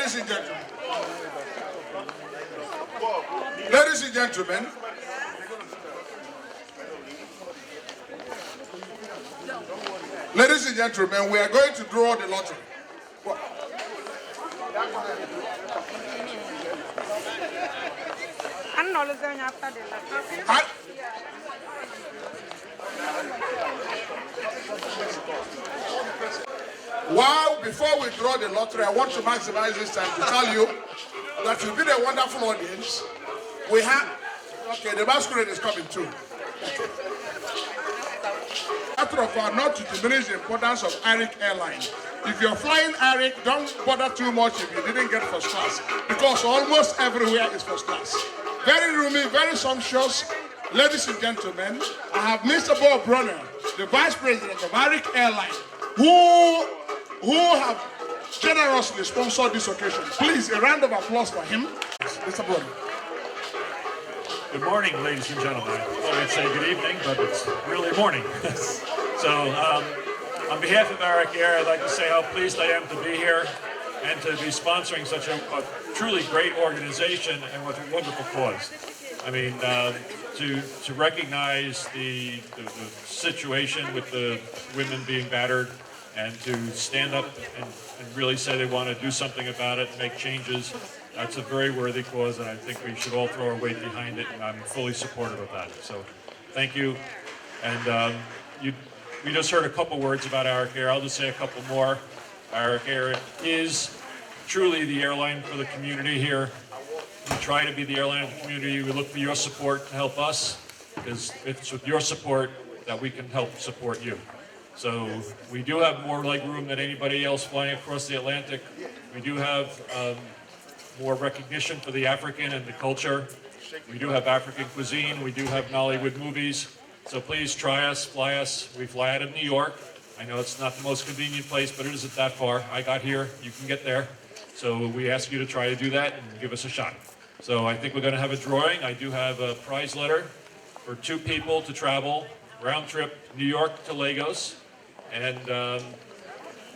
Ladies and gentlemen. Ladies and gentlemen. Ladies and gentlemen, we are going to draw the lottery. Well, before we draw the lottery, I want to maximize this time to tell you that you've been a wonderful audience. We have, okay, the masquerade is coming too. Matter of fact, not to diminish the importance of Arik Airline. If you're flying Arik, don't bother too much if you didn't get first class, because almost everywhere is first class. Very roomy, very sumptuous. Ladies and gentlemen, I have Mr. Bob Brunner, the Vice President of Arik Airline, who have generously sponsored this occasion. Please, a round of applause for him. Mr. Brunner. Good morning, ladies and gentlemen. Well, I'd say good evening, but it's really morning. So, on behalf of Arik Air, I'd like to say how pleased I am to be here and to be sponsoring such a truly great organization and with a wonderful cause. I mean, to recognize the situation with the women being battered and to stand up and really say they want to do something about it, make changes. That's a very worthy cause, and I think we should all throw our weight behind it, and I'm fully supportive of that. So, thank you. And we just heard a couple words about Arik Air. I'll just say a couple more. Arik Air is truly the airline for the community here. We try to be the airline of the community. We look for your support to help us, because it's with your support that we can help support you. So, we do have more leg room than anybody else flying across the Atlantic. We do have more recognition for the African and the culture. We do have African cuisine. We do have Nollywood movies. So please try us, fly us. We fly out of New York. I know it's not the most convenient place, but it isn't that far. I got here. You can get there. So we ask you to try to do that and give us a shot. So I think we're going to have a drawing. I do have a prize letter for 2 people to travel round trip New York to Lagos and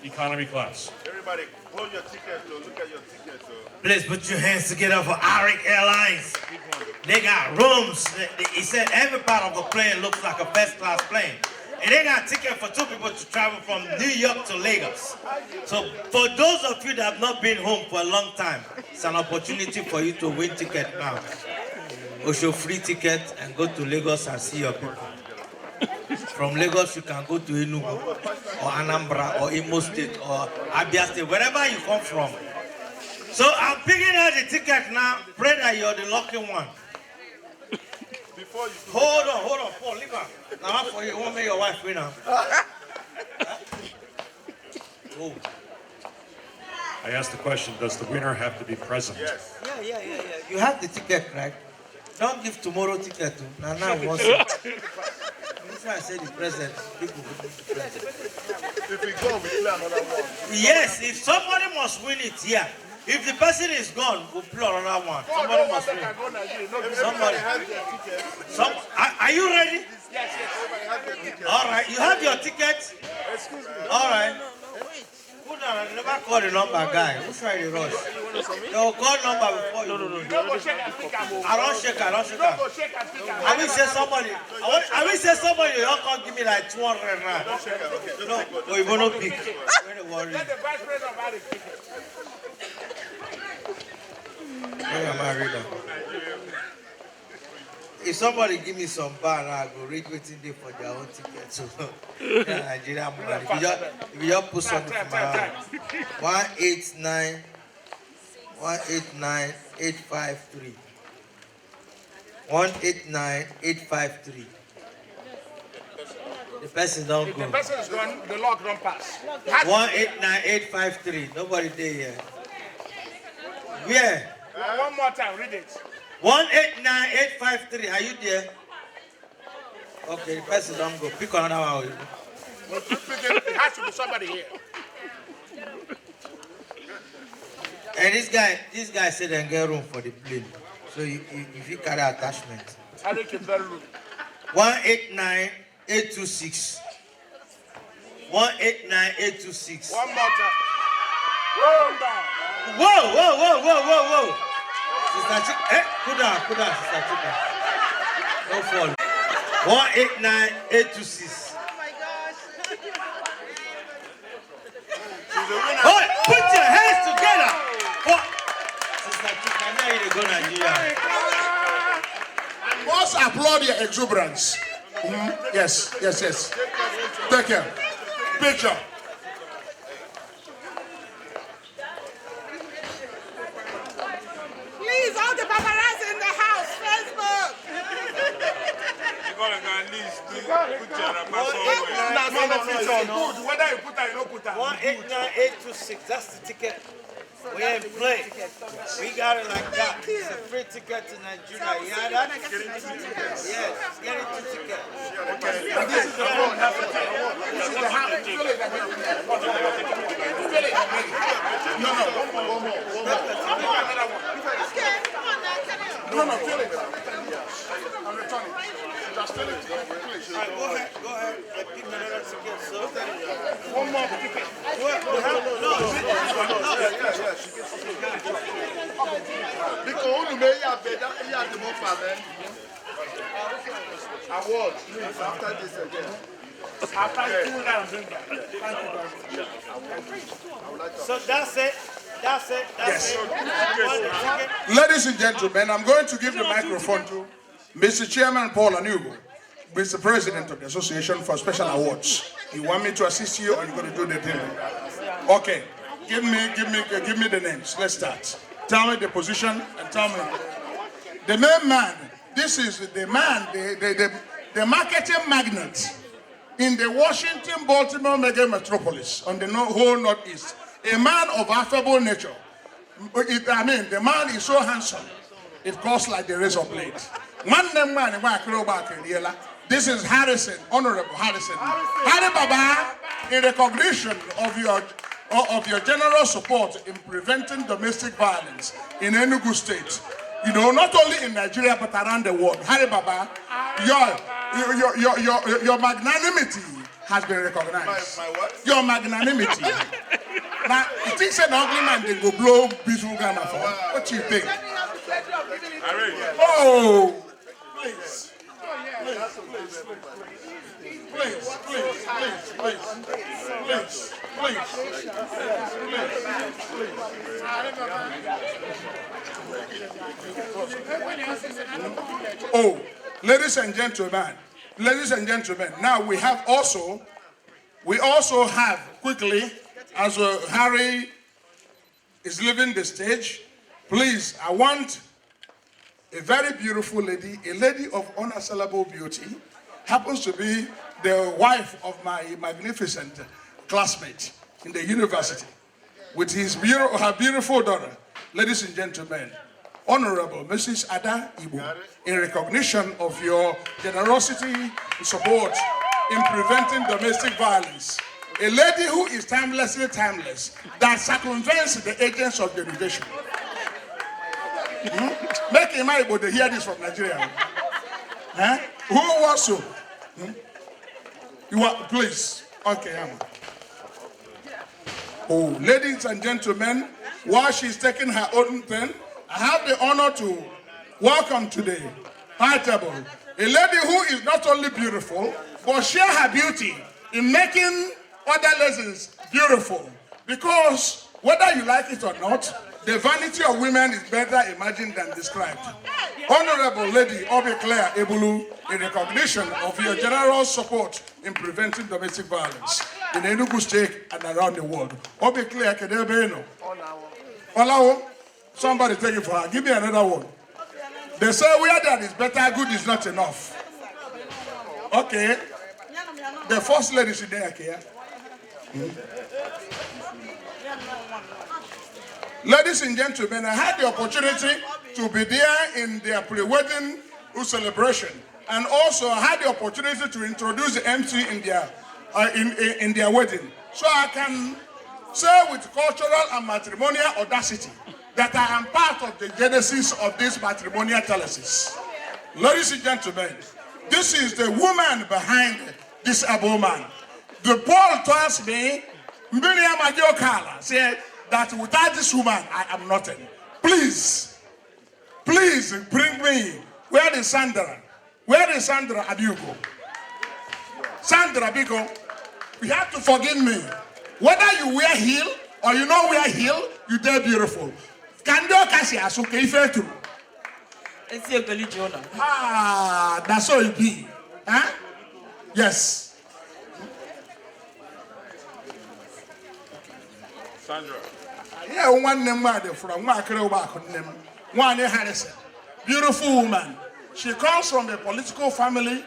economy class. Everybody, hold your ticket, look at your ticket. Please put your hands together for Arik Airlines. They got rooms. He said every part of the plane looks like a first-class plane. And they got tickets for 2 people to travel from New York to Lagos. So for those of you that have not been home for a long time, it's an opportunity for you to win ticket now. Osho free ticket and go to Lagos and see your people. From Lagos, you can go to Enugu or Anambra or Imo State or Abia State, wherever you come from. So I'm picking out the ticket now. Pray that you're the lucky one. Hold on, Paul, leave her. Now for you, won't make your wife win now. Oh. I asked the question, does the winner have to be present? Yes. Yeah. You have the ticket, right? Don't give tomorrow ticket to Nana wants it. That's why I said the present. People will be present. If we go, we play another one. Yes, if somebody must win it here. If the person is gone, we'll play another one. Somebody must win. Somebody. Are you ready? Yes. All right, you have your ticket? Excuse me. All right. Hold on, I never call the number guy. Who try the rush? No, call number before you. I don't shake. I will say somebody. I will say somebody. You don't come give me like 200 now. No, or you won't pick. Don't worry. Let the vice president of Arik pick it. Where am I reading? If somebody give me some bar, I go read waiting there for their own ticket. So, Nigerian money. If you just put something from my hand. 189-853. 189-853. The person don't go. The person is gone, the lock don't pass. 189-853. Nobody there here. Where? One more time, read it. 189-853. Are you there? Okay, the person don't go. Pick another one. It has to be somebody here. And this guy said they get room for the plane. So if you carry attachment. Arik is very rude. 189-826. 189-826. One more time. Roll down. Whoa. Sister Chika, put down, Sister Chika. No fall. 189826. Oh my gosh. Oh, put your hands together. Oh. Sister Chika, now you go Nigeria. Must applaud your exuberance. Yes. Take care. Picture. Please, all the paparazzi in the house, Facebook. Good. Whether you put her, you don't put her. 189826. That's the ticket. We ain't play. We got it like that. It's a free ticket to Nigeria. You hear that? Yes, get it to ticket. This is the one. This is the house. Fill it again. Fill it again. No. One more. Okay, come on now, carry on. No, fill it. I'm returning. Just fill it. Please. All right, go ahead. I pick another ticket, so. One more ticket. Because only me, you have the more fun, man. Award, please, after this again. After 2 rounds. Thank you very much. So that's it. Yes. It. Ladies and gentlemen, I'm going to give the microphone to Mr. Chairman Paul Enugu, Mr. President of the Association for Special Awards. You want me to assist you, or you going to do the thing? Okay. Give me the names. Let's start. Tell me the position and tell me the main man. This is the man, the marketing magnate in the Washington, Baltimore mega metropolis on the whole Northeast. A man of affable nature. The man is so handsome. It costs like the razor blade. This is Harrison, Honorable Harrison. Harry Baba, in recognition of your general support in preventing domestic violence in Enugu State. You know, not only in Nigeria but around the world. Harry Baba, your magnanimity has been recognized. My what? Your magnanimity. Now, you think an ugly man they go blow beautiful grammar for? What do you think? Oh, please. Oh, ladies and gentlemen, now we also have quickly, as Harry is leaving the stage, please, I want a very beautiful lady, a lady of unassailable beauty, happens to be the wife of my magnificent classmate in the university, with her beautiful daughter. Ladies and gentlemen, Honorable Mrs. Ada Ibu, in recognition of your generosity and support in preventing domestic violence, a lady who is timelessly timeless, that circumvents the agents of derivation. Make him able to hear this from Nigeria. Who wants to? You are, please. Okay, Oh, ladies and gentlemen, while she's taking her own turn, I have the honor to welcome today, high table, a lady who is not only beautiful, but share her beauty in making other ladies beautiful. Because whether you like it or not, the vanity of women is better imagined than described. Honorable Lady Obi Claire Ebulu, in recognition of your generous support in preventing domestic violence in Enugu State and around the world. Obi Claire Kedebeno. Olawo, somebody take it for her. Give me another one. They say where that is better, good is not enough. Okay. The first lady is there, here. Ladies and gentlemen, I had the opportunity to be there in their pre-wedding celebration, and also I had the opportunity to introduce the MC in their wedding. So I can say with cultural and matrimonial audacity that I am part of the genesis of this matrimonial telesis. Ladies and gentlemen, this is the woman behind this able man. The Paul tells me, Miriam Gala said, that without this woman, I am nothing. Please bring me. Where is Sandra? Where is Sandra Adugo? Sandra, because you have to forgive me. Whether you wear heel or you don't wear heel, you dare beautiful. Can you catch Assoc if you too? Ah, that's how it be. Huh? Yes. Sandra. Yeah, one name from one Harrison. Beautiful woman. She comes from a political family,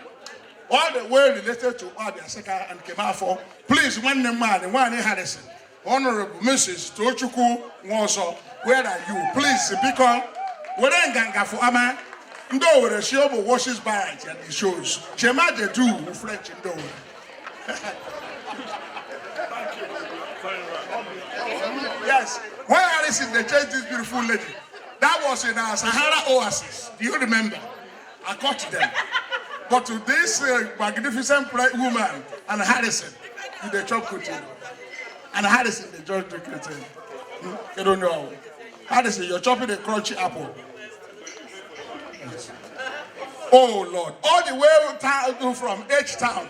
all the way related to Assoc and Kemafo. Please, one name one Harrison. Honorable Mrs. Tochuku Nwoso, where are you? Please, because we're in Ganga for Ama. Ndo where she washes by and it shows. Chema de do French in Ndo. Yes. Why Alice in the church, this beautiful lady? That was in our Sahara Oasis. Do you remember? I caught them. But to this magnificent woman and Harrison, in the chop cooking. And Harrison, the judge cooking. You don't know. Harrison, you're chopping a crunchy apple. Yes. Oh Lord. All the way from H-Town.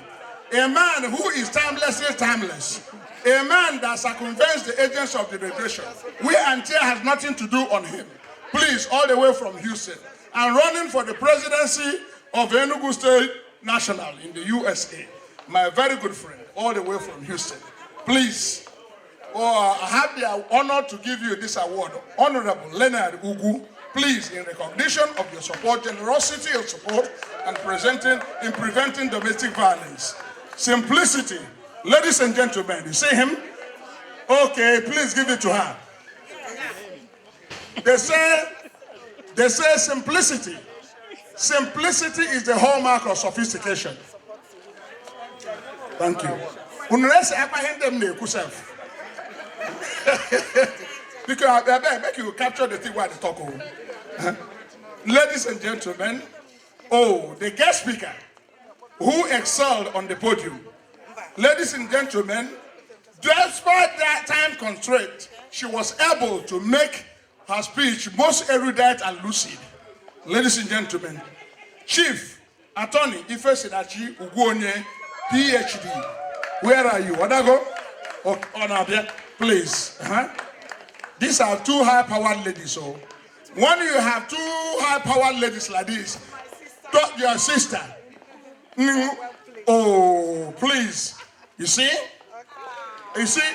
A man who is timeless is timeless. A man that circumvents the agents of the generation. We and Tia has nothing to do on him. Please, all the way from Houston. And running for the presidency of Enugu State National in the USA. My very good friend, all the way from Houston. Please, I have the honor to give you this award. Honorable Leonard Ugu, please, in recognition of your support, generosity of support, and preventing domestic violence. Simplicity. Ladies and gentlemen, you see him? Okay, please give it to her. They say simplicity. Simplicity is the hallmark of sophistication. Thank you. Because I make you capture the thing while they talk. Ladies and gentlemen, the guest speaker who excelled on the podium. Ladies and gentlemen, despite that time constraint, she was able to make her speech most erudite and lucid. Ladies and gentlemen, Chief Attorney Ife Sedachi Uguonye, PhD. Where are you? Wadago? Onabia, please. These are two high-powered ladies. So, when you have two high-powered ladies like this, talk your sister. Oh, please. You see? You see?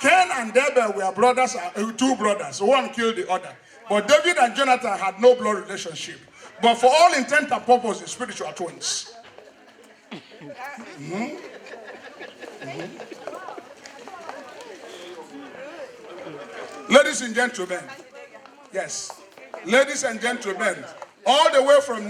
Ken and Deborah were brothers, two brothers. One killed the other. But David and Jonathan had no blood relationship. But for all intent and purposes, spiritual twins. Ladies and gentlemen, yes. Ladies and gentlemen, all the way from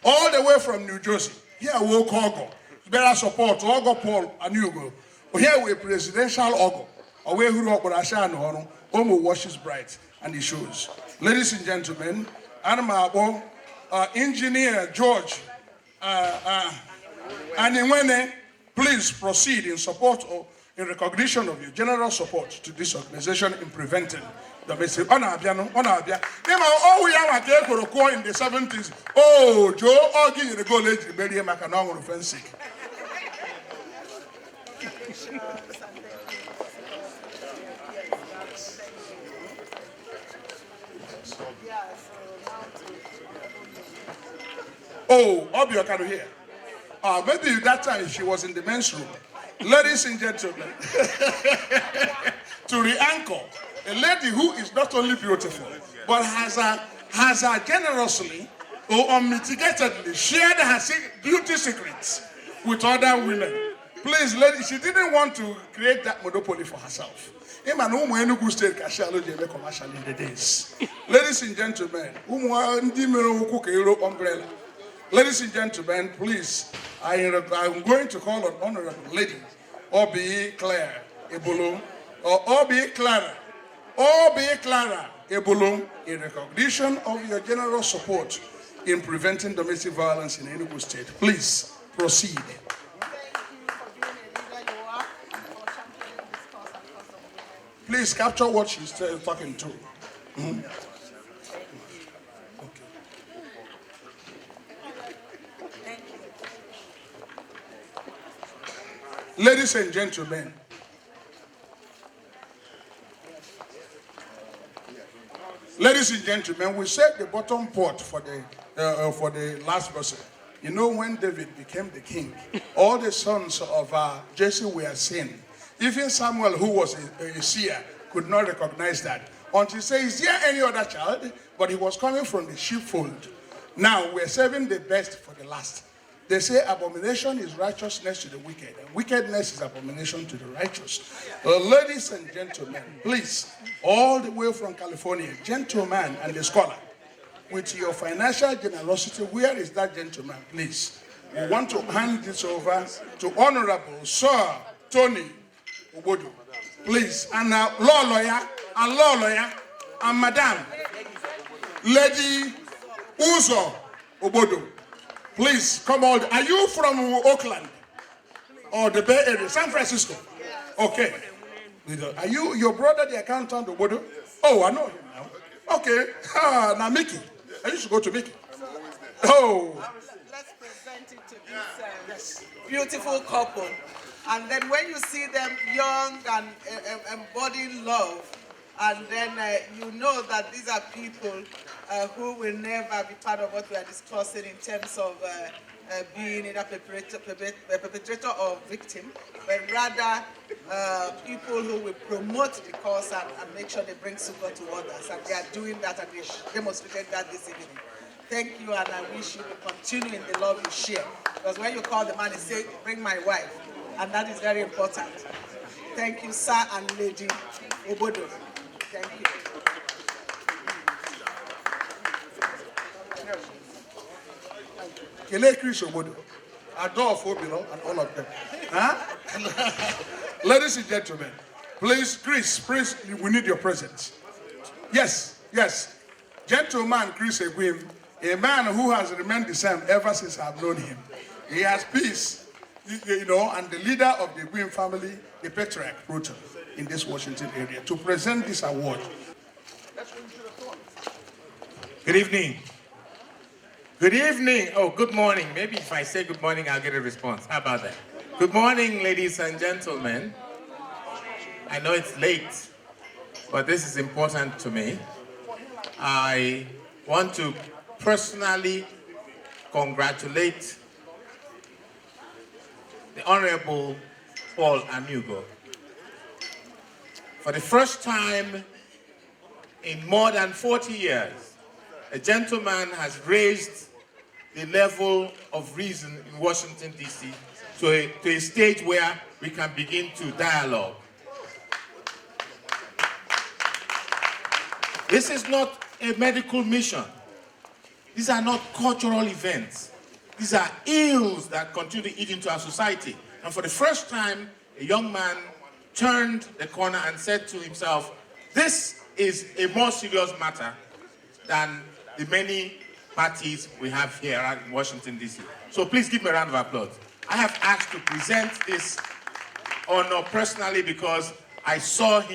all the way from New Jersey. Here we Ogo. Better support Ogo Paul and Enugu. Here we presidential Ogo. Away who rock Asha no Omo washes bright and he shows. Ladies and gentlemen, Anamabo, Engineer George Aniwene, please proceed in support or in recognition of your general support to this organization in preventing domestic. Oh, we have in the 70s. Oh, Joe, I'll give you the goal age, bury him like an hour of fencing. Oh, Obio can hear. Maybe that time she was in the men's room. Ladies and gentlemen, to re-anchor a lady who is not only beautiful, but has generously or unmitigatedly shared her beauty secrets with other women. Please, lady, she didn't want to create that monopoly for herself. Enugu State commercial in the days. Ladies and gentlemen, umbrella. Ladies and gentlemen, please, I'm going to call on Honorable Lady Obi Claire Ebolo, or Obi Clara Ebolo, in recognition of your general support in preventing domestic violence in Enugu State. Please proceed. Please capture what she's talking to. Mm-hmm. Ladies and gentlemen, we set the bottom pot for the last person. You know, when David became the king, all the sons of Jesse were sin. Even Samuel, who was a seer, could not recognize that. Until he says, is there any other child? But he was coming from the sheepfold. Now we're saving the best for the last. They say abomination is righteousness to the wicked, and wickedness is abomination to the righteous. Ladies and gentlemen, please, all the way from California, gentleman and the scholar, with your financial generosity, where is that gentleman, please? We want to hand this over to Honorable Sir Tony Obodo, please, and law lawyer, and Madam Lady Uzo Obodo. Please, come on. Are you from Oakland or the Bay Area, San Francisco? Okay. Are you your brother, the accountant Obodo? Oh, I know him now. Okay. Now Mickey. I used to go to Mickey. Oh. Let's present it to this beautiful couple. And then when you see them young and embodying love, and then you know that these are people who will never be part of what we are discussing in terms of being either perpetrator or victim, but rather people who will promote the cause and make sure they bring support to others. And they are doing that, and they demonstrated that this evening. Thank you, and I wish you to continue in the love you share. Because when you call the man, he says, bring my wife. And that is very important. Thank you, sir and lady Obodo. Thank you. Kele Chris Obodo, Adolfo Obilo, and all of them. Huh? Ladies and gentlemen, please, Chris, we need your presence. Yes. Gentleman Chris Egwim, a man who has remained the same ever since I've known him. He has peace, and the leader of the Egwim family, the patriarch, Proton, in this Washington area, to present this award. Good evening. Good evening. Oh, good morning. Maybe if I say good morning, I'll get a response. How about that? Good morning, ladies and gentlemen. I know it's late, but this is important to me. I want to personally congratulate the Honorable Paul Enugu. For the first time in more than 40 years, a gentleman has raised the level of reason in Washington, D.C. to a stage where we can begin to dialogue. This is not a medical mission. These are not cultural events. These are ills that continue to eat into our society. And for the first time, a young man turned the corner and said to himself, this is a more serious matter than the many parties we have here in Washington, D.C. So please give me a round of applause. I have asked to present this honor personally because I saw him